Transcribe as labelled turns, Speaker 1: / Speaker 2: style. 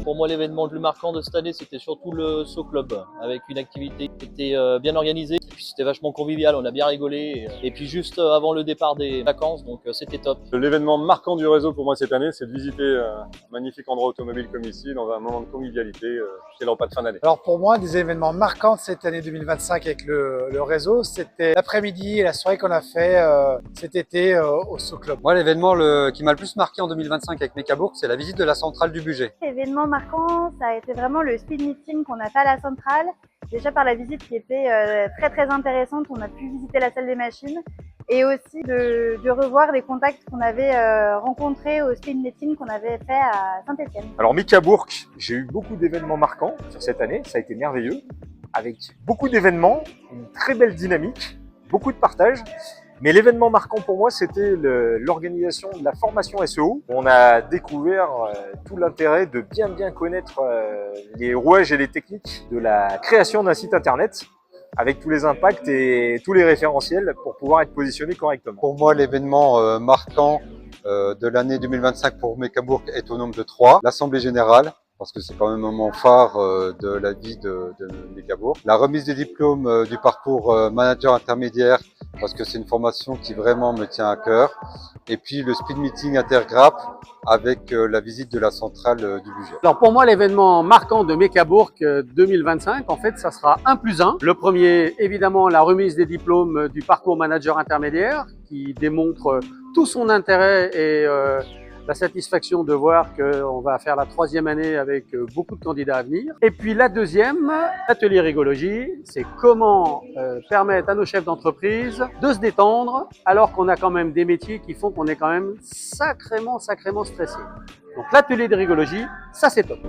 Speaker 1: Pour moi, l'événement le plus marquant de cette année, c'était surtout le Saut Club, avec une activité qui était bien organisée. Et puis c'était vachement convivial, on a bien rigolé. Et puis juste avant le départ des vacances, donc c'était top.
Speaker 2: L'événement marquant du réseau pour moi cette année, c'est de visiter un magnifique endroit automobile comme ici, dans un moment de convivialité, c'est le repas de fin d'année.
Speaker 3: Alors pour moi, des événements marquants de cette année 2025 avec le réseau, c'était l'après-midi et la soirée qu'on a fait cet été au Saut Club.
Speaker 4: Moi, l'événement qui m'a le plus marqué en 2025 avec Mekabourg, c'est la visite de la centrale du budget.
Speaker 5: L'événement marquant, ça a été vraiment le speed meeting qu'on a fait à la centrale. Déjà par la visite qui était très intéressante, on a pu visiter la salle des machines et aussi de revoir des contacts qu'on avait rencontrés au speed meeting qu'on avait fait à Saint-Etienne.
Speaker 6: Alors Mekabourg, j'ai eu beaucoup d'événements marquants sur cette année, ça a été merveilleux, avec beaucoup d'événements, une très belle dynamique, beaucoup de partage. Mais l'événement marquant pour moi, c'était l'organisation de la formation SEO. On a découvert tout l'intérêt de bien connaître les rouages et les techniques de la création d'un site internet, avec tous les impacts et tous les référentiels pour pouvoir être positionné correctement.
Speaker 4: Pour moi, l'événement marquant de l'année 2025 pour Mekabourg est au nombre de 3. L'Assemblée Générale, parce que c'est quand même un moment phare de la vie de Mekabourg. La remise des diplômes du parcours manager intermédiaire, parce que c'est une formation qui vraiment me tient à cœur. Et puis le speed meeting intergrap avec la visite de la centrale du budget.
Speaker 7: Alors pour moi, l'événement marquant de Mekabourg 2025, en fait, ça sera 1+1. Le premier, évidemment, la remise des diplômes du parcours manager intermédiaire, qui démontre tout son intérêt et la satisfaction de voir qu'on va faire la 3e année avec beaucoup de candidats à venir. Et puis la deuxième, l'atelier rigologie, c'est comment permettre à nos chefs d'entreprise de se détendre alors qu'on a quand même des métiers qui font qu'on est quand même sacrément stressé. Donc l'atelier de rigologie, ça c'est top.